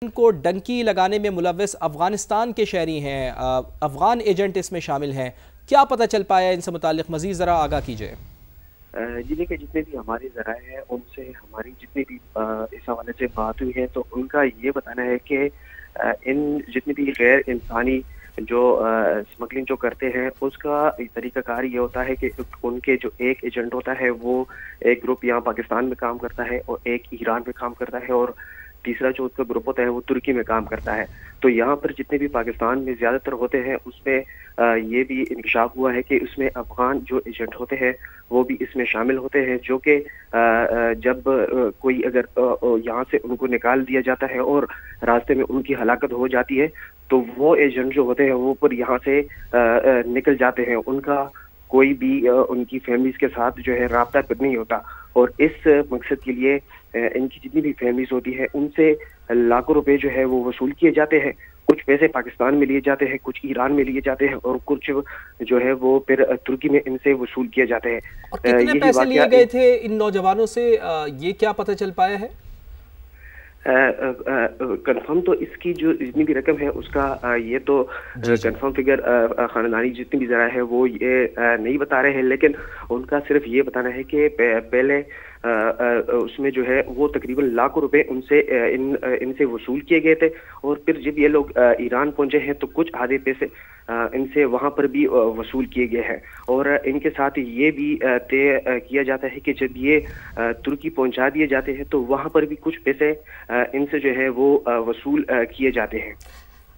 ان کو ڈنکی لگانے میں ملوث افغانستان کے شہری ہیں، افغان ایجنٹ اس میں شامل ہیں، کیا پتہ چل پایا ان سے متعلق؟ مزید ذرا آگاہ کیجئے۔ جی دیکھیں، جتنے بھی ہمارے ذرائع ہیں ان سے ہماری جتنی بھی اس حوالے سے بات ہوئی ہے تو ان کا یہ بتانا ہے کہ ان جتنی بھی غیر انسانی جو اسمگلنگ جو کرتے ہیں اس کا طریقہ کار یہ ہوتا ہے کہ ان کے جو ایک ایجنٹ ہوتا ہے وہ ایک گروپ یہاں پاکستان میں کام کرتا ہے اور ایک ایران میں کام کرتا ہے اور تیسرا جو اس کا گروپ ہوتا ہے وہ ترکی میں کام کرتا ہے۔ تو یہاں پر جتنے بھی پاکستان میں زیادہ تر ہوتے ہیں اس میں یہ بھی انکشاف ہوا ہے کہ اس میں افغان جو ایجنٹ ہوتے ہیں وہ بھی اس میں شامل ہوتے ہیں، جو کہ جب کوئی اگر یہاں سے ان کو نکال دیا جاتا ہے اور راستے میں ان کی ہلاکت ہو جاتی ہے تو وہ ایجنٹ جو ہوتے ہیں وہ پر یہاں سے نکل جاتے ہیں، ان کا کوئی بھی ان کی فیملیز کے ساتھ جو ہے رابطہ نہیں ہوتا، اور اس مقصد کے لیے ان کی جتنی بھی فیملیز ہوتی ہے ان سے لاکھوں روپے جو ہے وہ وصول کیے جاتے ہیں۔ کچھ پیسے پاکستان میں لیے جاتے ہیں، کچھ ایران میں لیے جاتے ہیں اور کچھ جو ہے وہ پھر ترکی میں ان سے وصول کیے جاتے ہیں۔ اور کتنے پیسے لیے گئے تھے ان نوجوانوں سے، یہ کیا پتہ چل پایا ہے؟ کنفرم تو اس کی جو جتنی بھی رقم ہے اس کا یہ تو کنفرم فگر خاندانی جتنی بھی ذرائع ہے وہ یہ نہیں بتا رہے ہیں، لیکن ان کا صرف یہ بتانا ہے کہ پہلے اس میں جو ہے وہ تقریباً لاکھوں روپے ان سے وصول کیے گئے تھے، اور پھر جب یہ لوگ ایران پہنچے ہیں تو کچھ آدھے پیسے ان سے وہاں پر بھی وصول کیے گئے ہیں، اور ان کے ساتھ یہ بھی طے کیا جاتا ہے کہ جب یہ ترکی پہنچا دیے جاتے ہیں تو وہاں پر بھی کچھ پیسے ان سے جو ہے وہ وصول کیے جاتے ہیں۔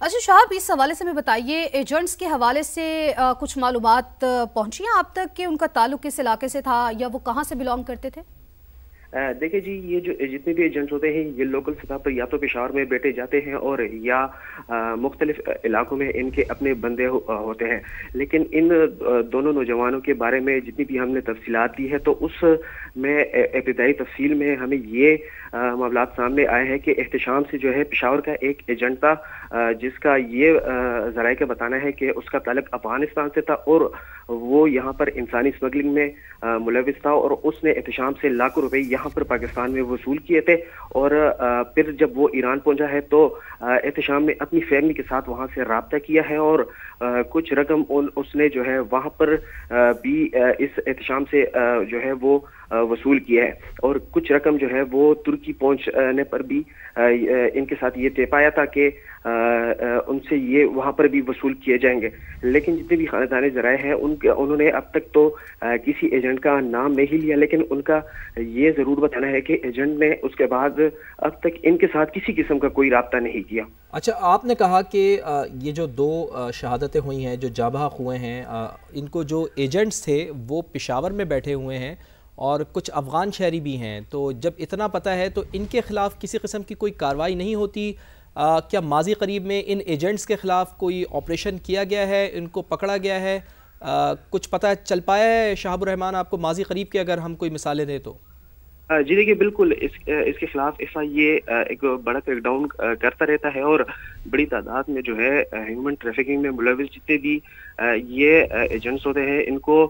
اچھا شہاب، اس حوالے سے میں بتائیے، ایجنٹس کے حوالے سے کچھ معلومات پہنچی ہیں آپ تک کہ ان کا تعلق کس علاقے سے تھا یا وہ کہاں سے بلانگ کرتے تھے؟ دیکھیں جی، یہ جو جتنے بھی ایجنٹس ہوتے ہیں یہ لوکل سطح پر یا تو پشاور میں بیٹھے جاتے ہیں اور یا مختلف علاقوں میں ان کے اپنے بندے ہوتے ہیں، لیکن ان دونوں نوجوانوں کے بارے میں جتنی بھی ہم نے تفصیلات دی ہے تو اس میں ابتدائی تفصیل میں ہمیں یہ معاملات سامنے آئے ہیں کہ احتشام سے جو ہے پشاور کا ایک ایجنٹ تھا جس کا یہ ذرائع کا بتانا ہے کہ اس کا تعلق افغانستان سے تھا اور وہ یہاں پر انسانی اسمگلنگ میں ملوث تھا، اور اس نے احتشام سے لاکھوں روپے یہاں پر پاکستان میں وصول کیے تھے، اور پھر جب وہ ایران پہنچا ہے تو احتشام نے اپنی فیملی کے ساتھ وہاں سے رابطہ کیا ہے اور کچھ رقم اس نے جو ہے وہاں پر بھی اس احتشام سے جو ہے وہ وصول کیا ہے، اور کچھ رقم جو ہے وہ ترکی پہنچنے پر بھی ان کے ساتھ یہ طے پایا تھا کہ ان سے یہ وہاں پر بھی وصول کیے جائیں گے۔ لیکن جتنے بھی خاندانی ذرائع ہیں انہوں نے اب تک تو کسی ایجنٹ کا نام نہیں لیا، لیکن ان کا یہ ضرور بتانا ہے کہ ایجنٹ نے اس کے بعد اب تک ان کے ساتھ کسی قسم کا کوئی رابطہ نہیں کیا۔ اچھا، آپ نے کہا کہ یہ جو دو شہادتیں ہوئی ہیں، جو جاں بحق ہوئے ہیں، ان کو جو ایجنٹس تھے وہ پشاور میں بیٹھے ہوئے ہیں اور کچھ افغان شہری بھی ہیں، تو جب اتنا پتہ ہے تو ان کے خلاف کسی قسم کی کوئی کارروائی نہیں ہوتی؟ کیا ماضی قریب میں ان ایجنٹس کے خلاف کوئی آپریشن کیا گیا ہے، ان کو پکڑا گیا ہے؟ کچھ پتہ چل پایا ہے شہاب الرحمان آپ کو ماضی قریب کے، اگر ہم کوئی مثالیں دیں تو؟ جی دیکھیے، بالکل اس کے خلاف ایف آئی اے ایک بڑا کریک ڈاؤن کرتا رہتا ہے، اور بڑی تعداد میں جو ہے ہیومن ٹریفکنگ میں ملوث جتنے بھی یہ ایجنٹس ہوتے ہیں ان کو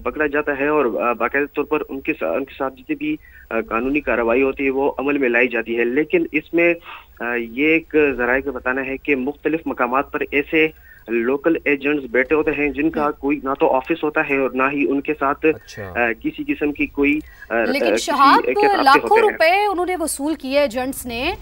پکڑا جاتا ہے، اور باقاعدہ طور پر ان کے ساتھ جتنی بھی قانونی کارروائی ہوتی ہے وہ عمل میں لائی جاتی ہے۔ لیکن اس میں یہ ایک ذرائع کا بتانا ہے کہ مختلف مقامات پر ایسے لوکل ایجنٹس بیٹھے ہوتے ہیں جن کا کوئی نہ تو آفس ہوتا ہے اور نہ ہی ان کے ساتھ کسی قسم کی کوئی، لیکن شہاب لاکھوں روپے انہوں نے وصول کیے ایجنٹس نے،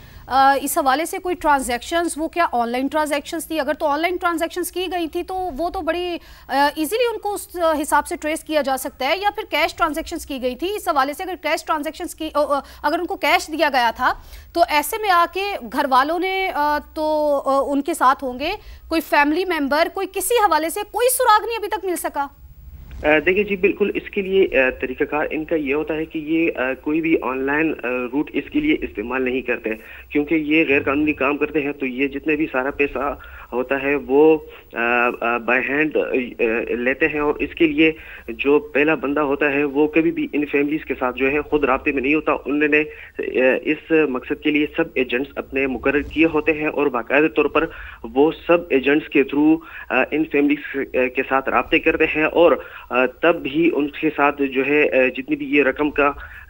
اس حوالے سے کوئی ٹرانزیکشنز وہ کیا آن لائن ٹرانزیکشنز تھی؟ اگر تو آن لائن ٹرانزیکشنز کی گئی تھی تو وہ تو بڑی ایزیلی ان کو اس حساب سے ٹریس کیا جا سکتا ہے، یا پھر کیش ٹرانزیکشنز کی گئی تھی؟ اس حوالے سے اگر کیش ٹرانزیکشنز کی، اگر ان کو کیش دیا گیا تھا تو ایسے میں آ کے گھر والوں نے تو ان کے ساتھ ہوں گے، کوئی فیملی ممبر، کوئی کسی حوالے سے کوئی سراغ نہیں ابھی تک مل سکا؟ دیکھیے جی، بالکل اس کے لیے طریقہ کار ان کا یہ ہوتا ہے کہ یہ کوئی بھی آن لائن روٹ اس کے لیے استعمال نہیں کرتے، کیونکہ یہ غیر قانونی کام کرتے ہیں، تو یہ جتنے بھی سارا پیسہ ہوتا ہے وہ بائی ہینڈ لیتے ہیں، اور اس کے لیے جو پہلا بندہ ہوتا ہے وہ کبھی بھی ان فیملیز کے ساتھ جو ہے خود رابطے میں نہیں ہوتا۔ انہوں نے اس مقصد کے لیے سب ایجنٹس اپنے مقرر کیے ہوتے ہیں، اور باقاعدہ طور پر وہ سب ایجنٹس کے تھرو ان فیملیز کے ساتھ رابطے کرتے ہیں، اور تب بھی ان کے ساتھ جو ہے جتنی بھی یہ رقم کا